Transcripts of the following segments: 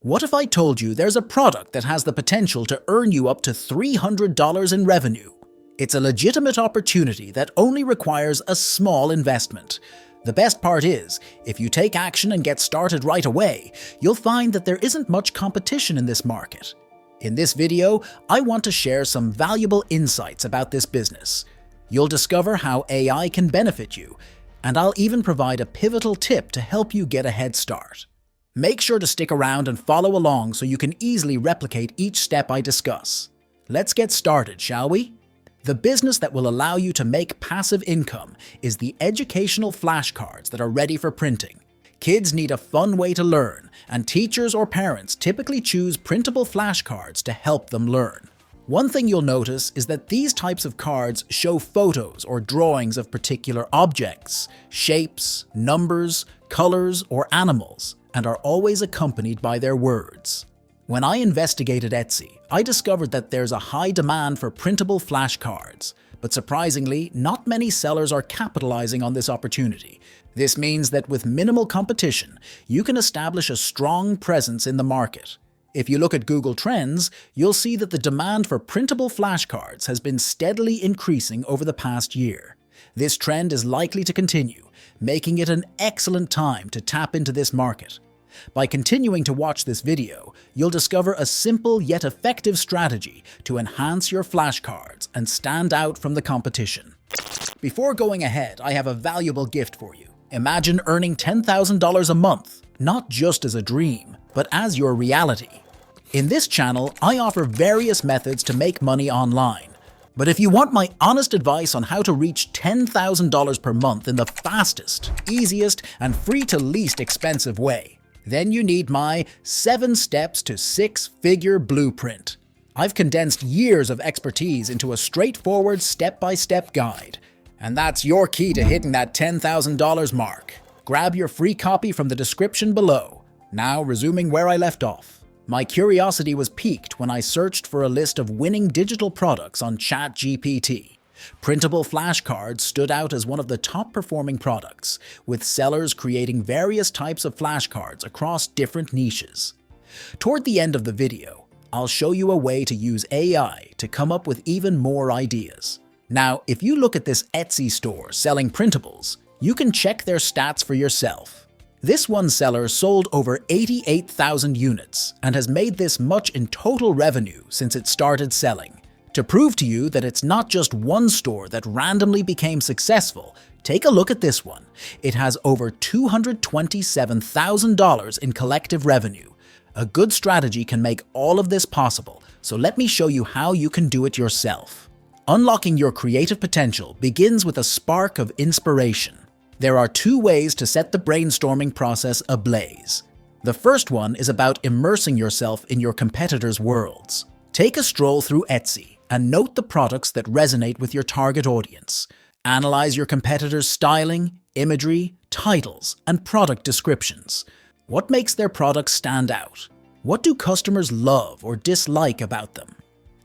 What if I told you there's a product that has the potential to earn you up to $300 in revenue? It's a legitimate opportunity that only requires a small investment. The best part is, if you take action and get started right away, you'll find that there isn't much competition in this market. In this video, I want to share some valuable insights about this business. You'll discover how AI can benefit you, and I'll even provide a pivotal tip to help you get a head start. Make sure to stick around and follow along so you can easily replicate each step I discuss. Let's get started, shall we? The business that will allow you to make passive income is the educational flashcards that are ready for printing. Kids need a fun way to learn, and teachers or parents typically choose printable flashcards to help them learn. One thing you'll notice is that these types of cards show photos or drawings of particular objects, shapes, numbers, colors, or animals, and are always accompanied by their words. When I investigated Etsy, I discovered that there's a high demand for printable flashcards, but surprisingly, not many sellers are capitalizing on this opportunity. This means that with minimal competition, you can establish a strong presence in the market. If you look at Google Trends, you'll see that the demand for printable flashcards has been steadily increasing over the past year. This trend is likely to continue, making it an excellent time to tap into this market. By continuing to watch this video, you'll discover a simple yet effective strategy to enhance your flashcards and stand out from the competition. Before going ahead, I have a valuable gift for you. Imagine earning $10,000 a month, not just as a dream, but as your reality. In this channel, I offer various methods to make money online. But if you want my honest advice on how to reach $10,000 per month in the fastest, easiest, and free to least expensive way, then you need my 7 steps to 6-figure blueprint. I've condensed years of expertise into a straightforward step-by-step guide. And that's your key to hitting that $10,000 mark. Grab your free copy from the description below. Now, resuming where I left off. My curiosity was piqued when I searched for a list of winning digital products on ChatGPT. Printable flashcards stood out as one of the top-performing products, with sellers creating various types of flashcards across different niches. Toward the end of the video, I'll show you a way to use AI to come up with even more ideas. Now, if you look at this Etsy store selling printables, you can check their stats for yourself. This one seller sold over 88,000 units and has made this much in total revenue since it started selling. To prove to you that it's not just one store that randomly became successful, take a look at this one. It has over $227,000 in collective revenue. A good strategy can make all of this possible, so let me show you how you can do it yourself. Unlocking your creative potential begins with a spark of inspiration. There are 2 ways to set the brainstorming process ablaze. The first one is about immersing yourself in your competitors' worlds. Take a stroll through Etsy and note the products that resonate with your target audience. Analyze your competitors' styling, imagery, titles, and product descriptions. What makes their products stand out? What do customers love or dislike about them?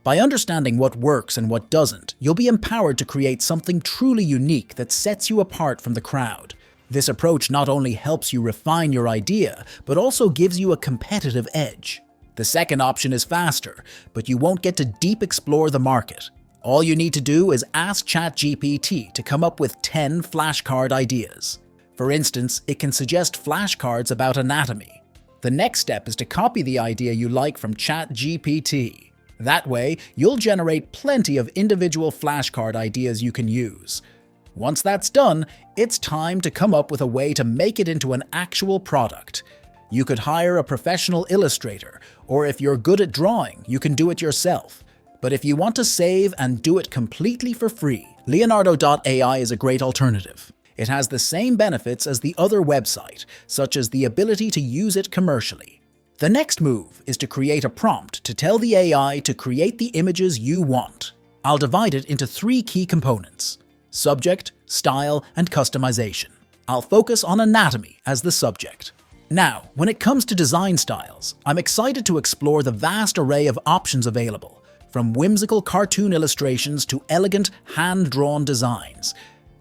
By understanding what works and what doesn't, you'll be empowered to create something truly unique that sets you apart from the crowd. This approach not only helps you refine your idea, but also gives you a competitive edge. The second option is faster, but you won't get to deep explore the market. All you need to do is ask ChatGPT to come up with 10 flashcard ideas. For instance, it can suggest flashcards about anatomy. The next step is to copy the idea you like from ChatGPT. That way, you'll generate plenty of individual flashcard ideas you can use. Once that's done, it's time to come up with a way to make it into an actual product. You could hire a professional illustrator, or if you're good at drawing, you can do it yourself. But if you want to save and do it completely for free, Leonardo.ai is a great alternative. It has the same benefits as the other website, such as the ability to use it commercially. The next move is to create a prompt to tell the AI to create the images you want. I'll divide it into 3 key components: subject, style, and customization. I'll focus on anatomy as the subject. Now, when it comes to design styles, I'm excited to explore the vast array of options available, from whimsical cartoon illustrations to elegant, hand-drawn designs.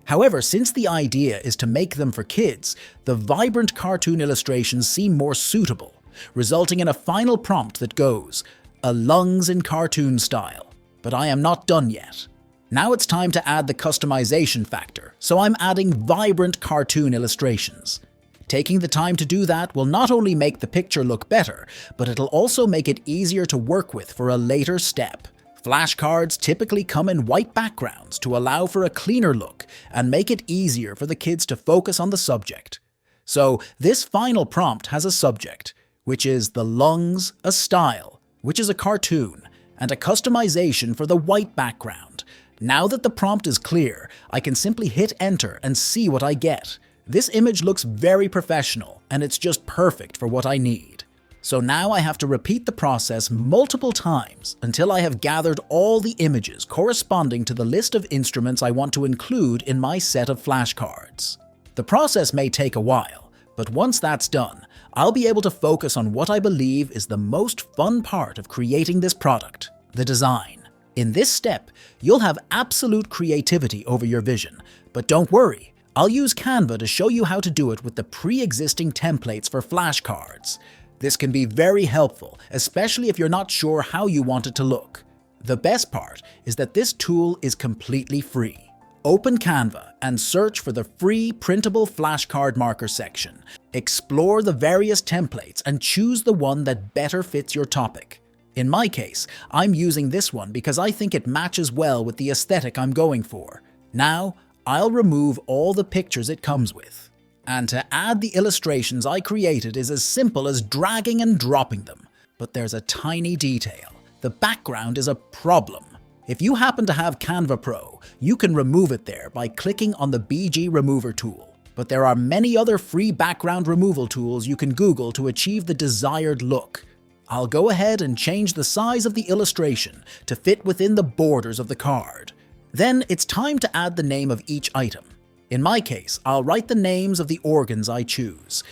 However, since the idea is to make them for kids, the vibrant cartoon illustrations seem more suitable. resulting in a final prompt that goes, "A lungs in cartoon style." But I am not done yet. Now it's time to add the customization factor, so I'm adding vibrant cartoon illustrations. Taking the time to do that will not only make the picture look better, but it'll also make it easier to work with for a later step. Flashcards typically come in white backgrounds to allow for a cleaner look and make it easier for the kids to focus on the subject. So this final prompt has a subject, which is the lungs, a style, which is a cartoon, and a customization for the white background. Now that the prompt is clear, I can simply hit enter and see what I get. This image looks very professional, and it's just perfect for what I need. So now I have to repeat the process multiple times until I have gathered all the images corresponding to the list of instruments I want to include in my set of flashcards. The process may take a while, but once that's done, I'll be able to focus on what I believe is the most fun part of creating this product, the design. In this step, you'll have absolute creativity over your vision, but don't worry, I'll use Canva to show you how to do it with the pre-existing templates for flashcards. This can be very helpful, especially if you're not sure how you want it to look. The best part is that this tool is completely free. Open Canva and search for the free printable flashcard marker section. Explore the various templates and choose the one that better fits your topic. In my case, I'm using this one because I think it matches well with the aesthetic I'm going for. Now, I'll remove all the pictures it comes with. And to add the illustrations I created is as simple as dragging and dropping them. But there's a tiny detail. The background is a problem. If you happen to have Canva Pro, you can remove it there by clicking on the BG Remover tool. But there are many other free background removal tools you can Google to achieve the desired look. I'll go ahead and change the size of the illustration to fit within the borders of the card. Then it's time to add the name of each item. In my case, I'll write the names of the organs I choose.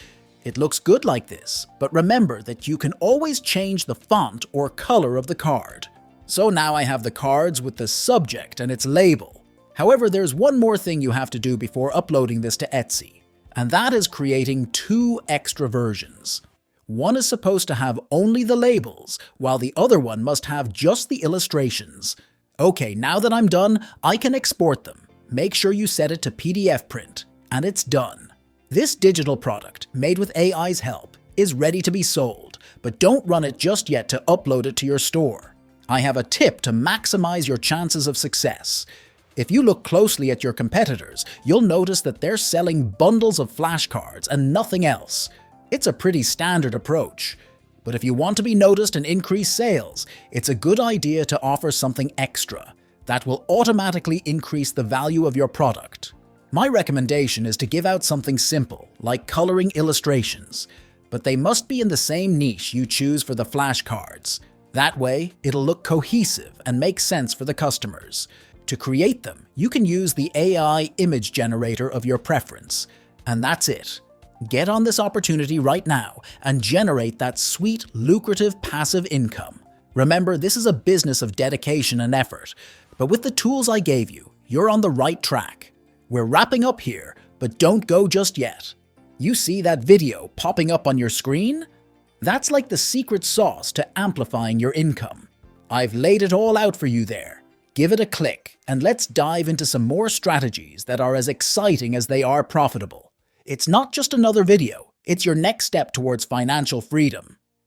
It looks good like this, but remember that you can always change the font or color of the card. So now I have the cards with the subject and its label. However, there's one more thing you have to do before uploading this to Etsy, and that is creating 2 extra versions. One is supposed to have only the labels, while the other one must have just the illustrations. Okay, now that I'm done, I can export them. Make sure you set it to PDF print, and it's done. This digital product, made with AI's help, is ready to be sold, but don't run it just yet to upload it to your store. I have a tip to maximize your chances of success. If you look closely at your competitors, you'll notice that they're selling bundles of flashcards and nothing else. It's a pretty standard approach. But if you want to be noticed and increase sales, it's a good idea to offer something extra that will automatically increase the value of your product. My recommendation is to give out something simple, like coloring illustrations, but they must be in the same niche you choose for the flashcards. That way, it'll look cohesive and make sense for the customers. To create them, you can use the AI image generator of your preference. And that's it. Get on this opportunity right now and generate that sweet, lucrative passive income. Remember, this is a business of dedication and effort, but with the tools I gave you, you're on the right track. We're wrapping up here, but don't go just yet. You see that video popping up on your screen? That's like the secret sauce to amplifying your income. I've laid it all out for you there. Give it a click, and let's dive into some more strategies that are as exciting as they are profitable. It's not just another video, it's your next step towards financial freedom.